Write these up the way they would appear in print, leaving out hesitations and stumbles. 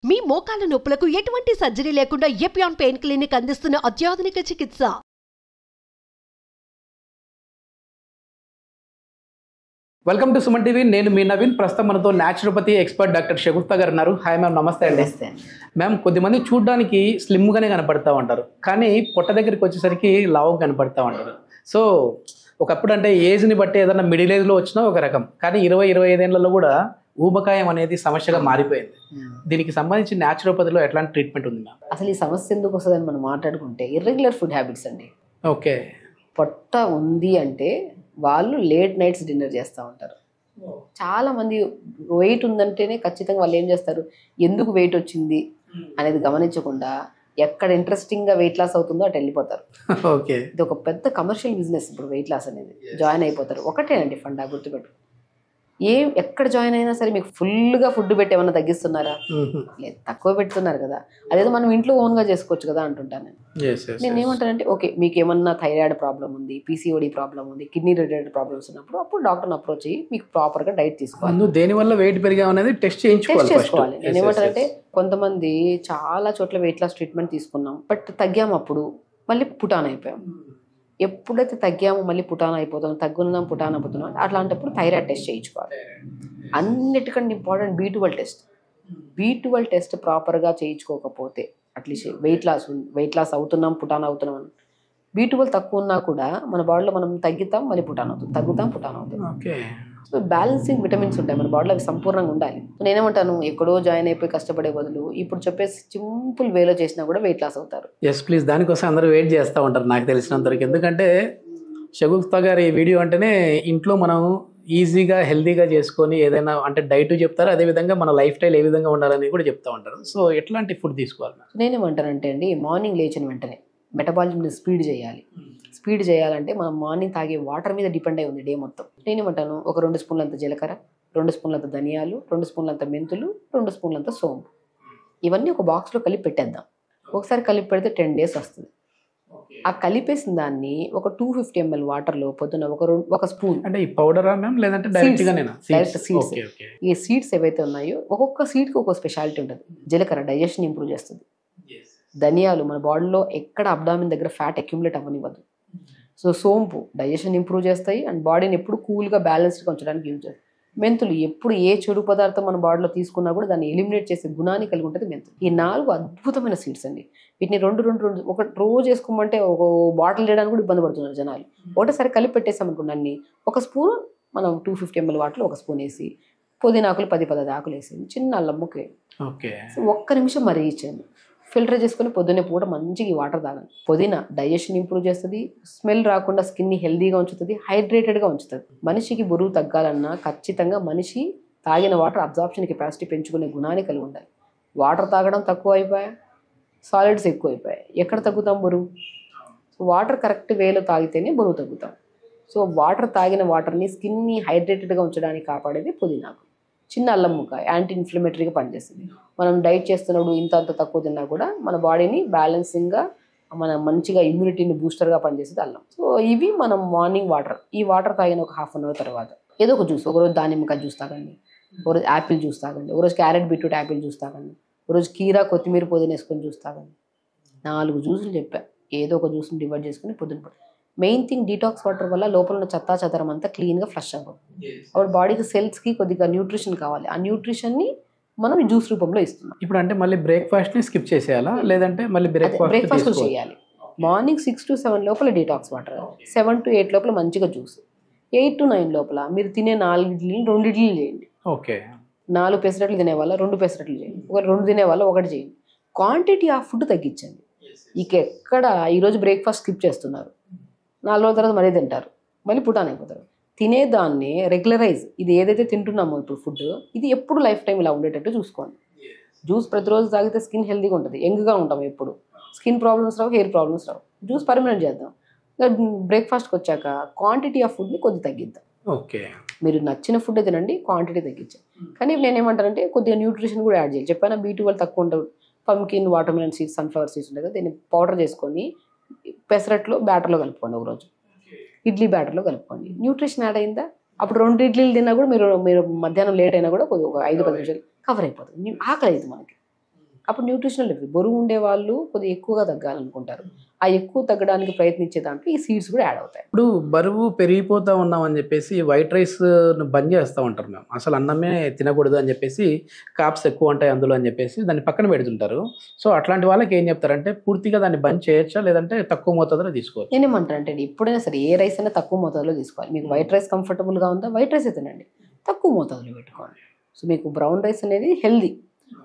మీ మోకాల నొప్పులకు ఎటువంటి సర్జరీ లేకుండా ఎపియాన్ పెయిన్ క్లినిక్ అందిస్తున్న అత్యాధునిక చికిత్స. Welcome to Suman TV. నేను మీ నవీన్. ప్రస్తుతం మనతో న్యాచురోపతి ఎక్స్పర్ట్ డాక్టర్ షగుఫ్తా గారు ఉన్నారు. హాయ్ మ్యామ్, నమస్తే అండి. మ్యామ్, కొద్దిమంది చూడడానికి స్లిమ్గానే కనపడతా ఉంటారు, కానీ పొట్ట దగ్గరికి వచ్చేసరికి లావుగా కనపడతా ఉంటారు. సో ఒకప్పుడు అంటే ఏజ్ని బట్టి ఏదైనా మిడిల్ ఏజ్లో వచ్చినా ఒక రకం, కానీ 20-25 ఏళ్లలో కూడా ఊబకాయం అనేది సమస్యగా మారిపోయింది. దీనికి సంబంధించి న్యాచురోపతిలో ఎట్లాంటి ట్రీట్మెంట్ ఉంది మ్యామ్? అసలు ఈ సమస్య ఎందుకు వస్తుందని మనం మాట్లాడుకుంటే ఇర్రెగ్యులర్ ఫుడ్ హ్యాబిట్స్ అండి. ఓకే, పొట్ట ఉంది అంటే వాళ్ళు లేట్ నైట్స్ డిన్నర్ చేస్తూ ఉంటారు. చాలామంది వెయిట్ ఉందంటేనే ఖచ్చితంగా వాళ్ళు ఏం చేస్తారు, ఎందుకు వెయిట్ వచ్చింది అనేది గమనించకుండా ఎక్కడ ఇంట్రెస్టింగ్గా వెయిట్ లాస్ అవుతుందో అటు వెళ్ళిపోతారు. ఓకే, ఇది ఒక పెద్ద కమర్షియల్ బిజినెస్ ఇప్పుడు వెయిట్ లాస్ అనేది. జాయిన్ అయిపోతారు. ఒకటేనండి ఫండా, గుర్తుపెట్టు. ఎక్కడ జాయిన్ అయినా సరే మీకు ఫుల్గా ఫుడ్ పెట్టి ఏమన్నా తగ్గిస్తున్నారా? లేదు, తక్కువ పెడుతున్నారు కదా. అదేదో మనం ఇంట్లో ఓన్గా చేసుకోవచ్చు కదా అంటుంటాను నేను ఏమంటానంటే, ఓకే మీకు ఏమన్నా థైరాయిడ్ ప్రాబ్లం ఉంది, పీసీఓడి ప్రాబ్లం ఉంది, కిడ్నీ రిలేటెడ్ ప్రాబ్లమ్స్ ఉన్నప్పుడు అప్పుడు డాక్టర్ని అప్రోచ్ అయ్యి మీకు ప్రాపర్గా డైట్ తీసుకోవాలి. దేనివల్ల వెయిట్ పెరిగా అనేది టెస్ట్ చేసుకోవాలి. నేను ఏమంటానంటే, కొంతమంది చాలా చోట్ల వెయిట్ లాస్ ట్రీట్మెంట్ తీసుకున్నాం, బట్ తగ్గాము, అప్పుడు మళ్ళీ పుటాన్ అయిపోయాం. ఎప్పుడైతే తగ్గామో మళ్ళీ పుటాన్ అయిపోతాం, తగ్గున్నాం పుటాన్ అయిపోతున్నాం, అట్లాంటప్పుడు థైరాయిడ్ టెస్ట్ చేయించుకోవాలి. అన్నిటికంటే ఇంపార్టెంట్ B12 టెస్ట్ ప్రాపర్గా చేయించుకోకపోతే, అట్లీస్ట్ వెయిట్ లాస్ అవుతున్నాం, పుటాన్ అవుతున్నాం, B12 తక్కువ ఉన్నా కూడా మన బాడీలో మనం తగ్గుతాం, మళ్ళీ పుటాన్ అవుతాం, తగ్గుతాం, పుటాన్ అవుతాం. సో బ్యాలెన్సింగ్ విటమిన్స్ ఉంటాయి మన బాడీలో, అవి సంపూర్ణంగా ఉండాలి. నేనేమంటాను, ఎక్కడో జాయిన్ అయిపోయి కష్టపడే బదులు ఇప్పుడు చెప్పే సింపుల్ వేలో చేసినా కూడా వెయిట్ లాస్ అవుతారు. ఎస్ ప్లీజ్, దానికోసం అందరూ వెయిట్ చేస్తూ ఉంటారు నాకు తెలిసినంతవరకు. ఎందుకంటే షగుఫ్తా గారి వీడియో అంటేనే ఇంట్లో మనం ఈజీగా హెల్తీగా చేసుకొని ఏదైనా అంటే డైట్ చెప్తారు, అదేవిధంగా మన లైఫ్ స్టైల్ ఏ విధంగా ఉండాలని కూడా చెప్తూ ఉంటారు. సో ఎట్లాంటి ఫుడ్ తీసుకోవాలి? నేనేమంటానంటే అండి, మార్నింగ్ లేచిన వెంటనే మెటబాలిజంని స్పీడ్ చేయాలంటే మనం మార్నింగ్ తాగే వాటర్ మీద డిపెండ్ అయి ఉంది డే మొత్తం. నేనేమంటాను, ఒక 2 స్పూన్లంత జీలకర్ర, 2 స్పూన్లంత ధనియాలు, 2 స్పూన్లంత మెంతులు, 2 స్పూన్లంత సోంపు, ఇవన్నీ ఒక బాక్స్లో కలిపి పెట్టేద్దాం. ఒకసారి కలిపి పెడితే 10 days వస్తుంది. ఆ కలిపేసిన దాన్ని ఒక 250 ml వాటర్లో పొద్దున్న ఒక స్పూన్, అంటే ఈ పౌడరా మ్యామ్ లేదంటే డైరెక్ట్ సీడ్స్, ఈ సీడ్స్ ఏవైతే ఉన్నాయో ఒక్కొక్క సీడ్కి ఒక్కొక్క స్పెషాలిటీ ఉంటుంది. జీలకర్ర డైజెషన్ ఇంప్రూవ్ చేస్తుంది. ధనియాలు మన బాడీలో ఎక్కడ అబ్డామిన్ దగ్గర ఫ్యాట్ అక్యుములేట్ అవ్వనివ్వదు. సో సోంపు డైజెషన్ ఇంప్రూవ్ చేస్తాయి అండ్ బాడీని ఎప్పుడు కూల్గా బ్యాలెన్స్డ్గా ఉంచడానికి యూజ్ చేస్తాయి. మెంతులు ఎప్పుడు ఏ చెడు పదార్థం మన బాడీలో తీసుకున్నా కూడా దాన్ని ఎలిమినేట్ చేసే గుణాన్ని కలిగి ఉంటుంది మెంతులు. ఈ 4 అద్భుతమైన సీడ్స్ అండి. వీటిని ఒక రోజు వేసుకోమంటే ఒక బాటిల్ చేయడానికి కూడా ఇబ్బంది పడుతున్నారు జనాలు. ఒకటేసారి కలిపి పెట్టేసామనుకోండి అన్ని, ఒక స్పూన్ మనం 250 ml వాటర్లో ఒక స్పూన్ వేసి, పుదీనాకులు 10-15 ఆకులు వేసి, చిన్న అల్లం ముక్క ఒక్క నిమిషం మరిగించండి. ఫిల్టర్ చేసుకొని పొద్దున్నే పూట మంచిగా ఈ వాటర్ తాగండి. పుదీనా డైజెషన్ ఇంప్రూవ్ చేస్తుంది, స్మెల్ రాకుండా స్కిన్ని హెల్దీగా ఉంచుతుంది, హైడ్రేటెడ్గా ఉంచుతుంది. మనిషికి బరువు తగ్గాలన్నా ఖచ్చితంగా మనిషి తాగిన వాటర్ అబ్జార్ప్షన్ కెపాసిటీ పెంచుకునే గుణాన్ని కలిగి ఉండాలి. వాటర్ తాగడం తక్కువ అయిపోయాయి, సాలిడ్స్ ఎక్కువ అయిపోయాయి, ఎక్కడ తగ్గుతాం బరువు? సో వాటర్ కరెక్ట్ వేలో తాగితేనే బరువు తగ్గుతాం. సో తాగిన వాటర్ని స్కిన్ని హైడ్రేటెడ్గా ఉంచడానికి కాపాడేది పుదీనాకు. చిన్న అల్లం ముక్క యాంటీ ఇన్ఫ్లమేటరీగా పనిచేస్తుంది. మనం డైట్ చేస్తున్నప్పుడు అంత తక్కువ తిన్నా కూడా మన బాడీని బ్యాలెన్సింగ్గా, మన మంచిగా ఇమ్యూనిటీని బూస్టర్గా పనిచేసేది అల్లం. సో ఇవి మనం మార్నింగ్ వాటర్, ఈ వాటర్ తాగిన ఒక 1/2 hour తర్వాత ఏదో ఒక జ్యూస్, ఒకరోజు దానిమ్మకాయ జ్యూస్ తాగండి, ఒకరోజు యాపిల్ జ్యూస్ తాగండి, ఒకరోజు క్యారెట్ బీట్రూట్ యాపిల్ జ్యూస్ తాగండి, ఒకరోజు కీరా కొత్తిమీర పుదీనా వేసుకొని జ్యూస్ తాగండి. 4 జ్యూసులు చెప్పా, ఏదో ఒక జ్యూస్ని డివైడ్ చేసుకుని పొద్దున. మెయిన్ థింగ్, డీటాక్స్ వాటర్ వల్ల లోపల ఉన్న చెత్తాచెదరం అంతా క్లీన్గా ఫ్లష్ అవ్వదు. అప్పుడు బాడీకి సెల్స్కి కొద్దిగా న్యూట్రిషన్ కావాలి, ఆ న్యూట్రిషన్ని మనం జ్యూస్ రూపంలో ఇస్తున్నాం. ఇప్పుడు అంటే మళ్ళీ బ్రేక్ఫాస్ట్ని స్కిప్ చేసేయాలా లేదంటే మళ్ళీ బ్రేక్ఫాస్ట్ చేయాలి? మార్నింగ్ 6 to 7 లోపల డీటాక్స్ వాటర్, 7 to 8 లోపల మంచిగా జ్యూస్, 8 to 9 లోపల మీరు తినే 4 ఇడ్లీని 2 ఇడ్లీలు చేయండి. ఓకే, 4 పెసరట్లు తినే వాళ్ళ 2 పెసరట్లు చేయండి, 2 తినే వాళ్ళ 1 చేయండి. క్వాంటిటీ ఆఫ్ ఫుడ్ తగ్గించండి. ఇక ఎక్కడ ఈరోజు బ్రేక్ఫాస్ట్ స్కిప్ చేస్తున్నారు, 4 రోజుల తర్వాత మరీ తింటారు, మళ్ళీ పుటాన్ అయిపోతారు. తినేదాన్ని రెగ్యులరైజ్, ఇది ఏదైతే తింటున్నామో ఇప్పుడు ఫుడ్, ఇది ఎప్పుడు లైఫ్ టైం ఇలా ఉండేటట్టు చూసుకోండి. జ్యూస్ ప్రతిరోజు తాగితే స్కిన్ హెల్తీగా ఉంటుంది, యంగ్గా ఉంటాం, ఎప్పుడు స్కిన్ ప్రాబ్లమ్స్ రావు, హెయిర్ ప్రాబ్లమ్స్ రావు. జ్యూస్ పర్మనెంట్ చేద్దాం. బ్రేక్ఫాస్ట్కి వచ్చాక క్వాంటిటీ ఆఫ్ ఫుడ్ని కొద్దిగా తగ్గిద్దాం. ఓకే, మీరు నచ్చిన ఫుడ్ తినండి, క్వాంటిటీ తగ్గించాలి. కానీ నేనేమంటానంటే కొద్దిగా న్యూట్రిషన్ కూడా యాడ్ చేయాలి. చెప్పాను B12 తక్కువ ఉంటుంది. Pumpkin, watermelon seeds, sunflower seeds ఉంటాయి కదా, దీన్ని పౌడర్ చేసుకొని పెసరట్లో బ్యాటర్లో కలుపుకోండి. ఒకరోజు ఇడ్లీ బ్యాటర్లో కలుపుకోండి. న్యూట్రిషన్ యాడ్ అయిందా? అప్పుడు 2 ఇడ్లీలు తిన్నా కూడా మీరు మధ్యాహ్నం లేట్ అయినా కూడా ఒక 5-10 నిమిషాలు కవర్ అయిపోతుంది. ఆకలి అవుతుంది మనకి. అప్పుడు న్యూట్రిషనల్ డెఫిషియన్సీ. బరువు ఉండే వాళ్ళు కొద్దిగా ఎక్కువగా తగ్గాలనుకుంటారు. ఆ ఎక్కువ తగ్గడానికి ప్రయత్నించే దాంట్లో ఈ సీడ్స్ కూడా యాడ్ అవుతాయి. ఇప్పుడు బరువు పెరిగిపోతా ఉన్నాం అని చెప్పేసి వైట్ రైస్ బంద్ చేస్తూ ఉంటారు మేము, అసలు అన్నమే తినకూడదు అని చెప్పేసి, కాప్స్ ఎక్కువ ఉంటాయి అందులో అని చెప్పేసి దాన్ని పక్కన పెడుతుంటారు. సో అట్లాంటి వాళ్ళకి ఏం చెప్తారంటే పూర్తిగా దాన్ని బంద్ చేయొచ్చా లేదంటే తక్కువ మోతాదులో తీసుకోవచ్చు? నేనేమంటాను అంటే ఎప్పుడైనా సరే ఏ రైస్ అయినా తక్కువ మోతాదులో తీసుకోవాలి. మీకు వైట్ రైస్ కంఫర్టబుల్గా ఉందా, వైట్ రైస్ తినండి, తక్కువ మోతాదులో పెట్టుకోండి. సో మీకు బ్రౌన్ రైస్ అనేది హెల్దీ.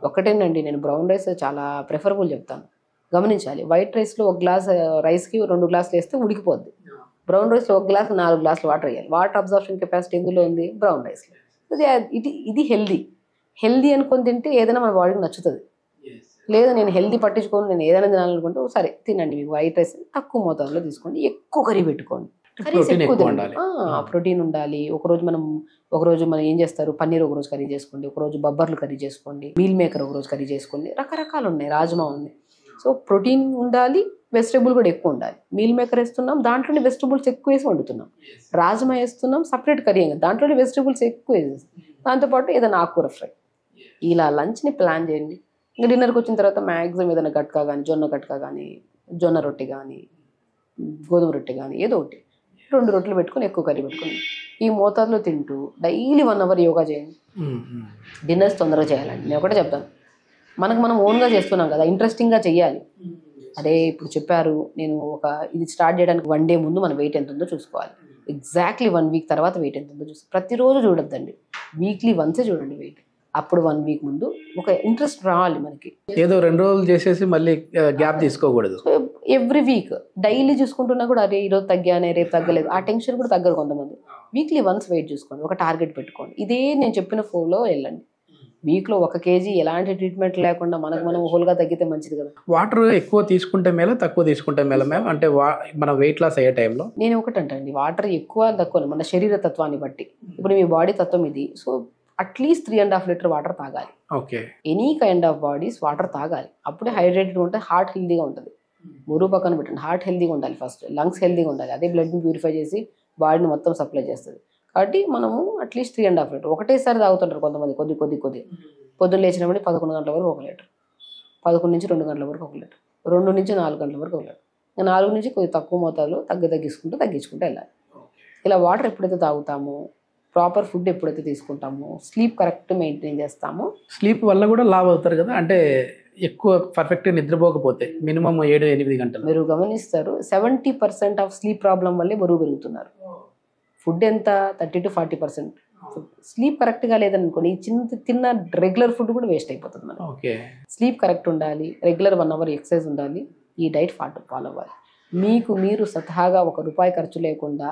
ఒకటేనండి, నేను బ్రౌన్ రైస్ చాలా ప్రిఫరబుల్ చెప్తాను. గమనించాలి, వైట్ రైస్లో ఒక గ్లాస్ రైస్కి 2 గ్లాసులు వేస్తే ఉడికిపోద్ది. బ్రౌన్ రైస్లో ఒక గ్లాస్ 4 గ్లాసులు వాటర్ వేయాలి. వాటర్ అబ్జర్ప్షన్ కెపాసిటీ ఎందులో ఉంది? బ్రౌన్ రైస్లో. ఇది హెల్దీ అనుకొని తింటే ఏదైనా మన బాడీకి నచ్చుతుంది. లేదా నేను హెల్దీ పట్టించుకొని నేను ఏదైనా తినాలనుకుంటే సరే తినండి. మీకు వైట్ రైస్ తక్కువ మోతాదులో తీసుకోండి, ఎక్కువ కర్రీ పెట్టుకోండి. ప్రోటీన్ ఉండాలి. ఒకరోజు మనం ఏం చేస్తారు, పన్నీర్ ఒకరోజు కర్రీ చేసుకోండి, ఒకరోజు బొబ్బర్లు కర్రీ చేసుకోండి, మీల్ మేకర్ ఒకరోజు కర్రీ చేసుకోండి, రకరకాలు ఉన్నాయి, రాజ్మా ఉంది. సో ప్రోటీన్ ఉండాలి, వెజిటేబుల్ కూడా ఎక్కువ ఉండాలి. మీల్ మేకర్ వేస్తున్నాం, దాంట్లోనే వెజిటేబుల్స్ ఎక్కువ వేసి వండుతున్నాం. రాజ్మా వేస్తున్నాం, సపరేట్ కర్రీ, దాంట్లోనే వెజిటేబుల్స్ ఎక్కువ వేసేసి దాంతోపాటు ఏదైనా ఆకుకూర ఫ్రై. ఇలా లంచ్ని ప్లాన్ చేయండి. ఇంకా డిన్నర్కి వచ్చిన తర్వాత మ్యాక్సిమం ఏదైనా గట్కా కానీ, జొన్న గట్కా కానీ, జొన్న రొట్టె కానీ, గోధుమ రొట్టె కానీ, ఏదో ఒకటి 2 రొట్టెలు పెట్టుకొని ఎక్కువ కర్రీ పెట్టుకుని ఈ మోతాదులో తింటూ డైలీ 1 అవర్ యోగా చేయండి. డిన్నర్స్ తొందరగా చేయాలండి. నేను ఒకటే చెప్తాను, మనం ఓన్గా చేస్తున్నాం కదా, ఇంట్రెస్టింగ్గా చెయ్యాలి. అదే ఇప్పుడు చెప్పారు, నేను ఇది స్టార్ట్ చేయడానికి 1 డే ముందు మన వెయిట్ ఎంత ఉందో చూసుకోవాలి. ఎగ్జాక్ట్లీ 1 వీక్ తర్వాత వెయిట్ ఎంత ఉందో ప్రతిరోజు చూడొద్దండి, వీక్లీ వన్సే చూడండి వెయిట్. అప్పుడు 1 వీక్ ముందు ఒక ఇంట్రెస్ట్ రావాలి మనకి. ఏదో 2 రోజులు చేసేసి మళ్ళీ గ్యాప్ తీసుకోకూడదు. ఎవ్రీ వీక్ డైలీ చూసుకుంటున్నా కూడా అరే ఈరోజు తగ్గానే రేపు తగ్గలేదు, ఆ టెన్షన్ కూడా తగ్గదు కొంతమంది. వీక్లీ వన్స్ వెయిట్ చూసుకోండి, ఒక టార్గెట్ పెట్టుకోండి. ఇదే నేను చెప్పిన ఫ్లోలో వెళ్ళండి. వీక్లో 1 కేజీ ఎలాంటి ట్రీట్మెంట్ లేకుండా మనం హోల్గా తగ్గితే మంచిది కదా. వాటర్ ఎక్కువ తీసుకుంటే మేలా తక్కువ తీసుకుంటే మేలా మ్యామ్? అంటే మన వెయిట్ లాస్ అయ్యే టైంలో నేను ఒకటండి, వాటర్ ఎక్కువ తక్కువ మన శరీర తత్వాన్ని బట్టి. ఇప్పుడు మీ బాడీ తత్వం ఇది, సో అట్లీస్ట్ 3.5 లీటర్ వాటర్ తాగాలి. Okay, any kind of bodies water తాగాలి. అప్పుడే హైడ్రేటెడ్ ఉంటే హార్ట్ హెల్దీగా ఉంటుంది. బరువు పక్కన పెట్టండి, హార్ట్ హెల్దీగా ఉండాలి, ఫస్ట్ లంగ్స్ హెల్దీగా ఉండాలి. అదే బ్లడ్ని ప్యూరిఫై చేసి బాడీని మొత్తం సప్లై చేస్తుంది. కాబట్టి మనము అట్లీస్ట్ 3.5 లీటర్ ఒకటేసారి తాగుతుంటారు కొంతమంది, కొద్ది పొద్దున్న లేచినప్పుడు 11 గంటల వరకు 1 లీటర్, 11 నుంచి 2 గంటల వరకు 1 లీటర్, 2 నుంచి 4 గంటల వరకు 1 లీటర్, 4 నుంచి కొద్ది తక్కువ మోతాదులో తగ్గించుకుంటూ వెళ్ళాలి. ఇలా వాటర్ ఎప్పుడైతే తాగుతామో, ప్రాపర్ ఫుడ్ ఎప్పుడైతే తీసుకుంటామో, స్లీప్ కరెక్ట్ మెయింటైన్ చేస్తామో, స్లీప్ వల్ల కూడా లావ్ అవుతారు కదా. అంటే ఎక్కువ పర్ఫెక్ట్గా నిద్రపోకపోతే మినిమం 7-8 గంటలు. మీరు గమనిస్తారు 70% ఆఫ్ స్లీప్ ప్రాబ్లం వల్లే బరువు పెరుగుతున్నారు. ఫుడ్ ఎంత 30 to 40%. స్లీప్ కరెక్ట్గా లేదనుకోండి, తిన్న రెగ్యులర్ ఫుడ్ కూడా వేస్ట్ అయిపోతుంది మనకి. ఓకే, స్లీప్ కరెక్ట్ ఉండాలి, రెగ్యులర్ 1 అవర్ ఎక్సర్సైజ్ ఉండాలి, ఈ డైట్ ఫాలో అవ్వాలి. మీరు స్వతహాగా ₹1 ఖర్చు లేకుండా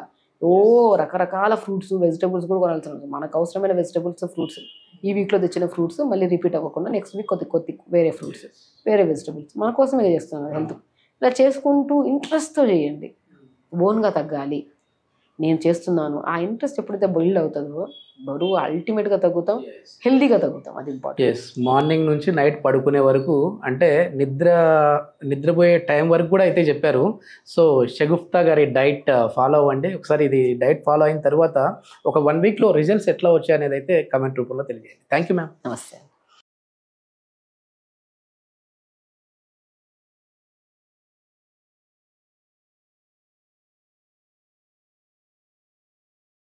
రకరకాల ఫ్రూట్స్ వెజిటబుల్స్ కూడా కొనాల్సి ఉంటుంది. మనకు అవసరమైన వెజిటబుల్స్ ఫ్రూట్స్ ఈ వీక్లో తెచ్చిన ఫ్రూట్స్ మళ్ళీ రిపీట్ అవ్వకుండా నెక్స్ట్ వీక్ కొద్ది వేరే ఫ్రూట్స్ వేరే వెజిటబుల్స్ మన కోసమే చేస్తున్నాను హెల్త్. ఇలా చేసుకుంటూ ఇంట్రెస్ట్తో చేయండి. ఓన్గా తగ్గాలి, నేను చేస్తున్నాను, ఆ ఇంట్రెస్ట్ ఎప్పుడైతే బిల్డ్ అవుతుందో బరువు అల్టిమేట్గా తగ్గుతాం, హెల్దీగా తగ్గుతాం. అది ఇంపార్టెంట్. మార్నింగ్ నుంచి నైట్ పడుకునే వరకు, అంటే నిద్రపోయే టైం వరకు కూడా అయితే చెప్పారు. సో షగుఫ్తా గారి డైట్ ఫాలో అవ్వండి. ఒకసారి ఇది డైట్ ఫాలో అయిన తర్వాత ఒక 1 వీక్లో రిజల్ట్స్ ఎట్లా వచ్చాయనేది అయితే కమెంట్ రూపంలో తెలియజేయండి. Thank you ma'am. నమస్తే.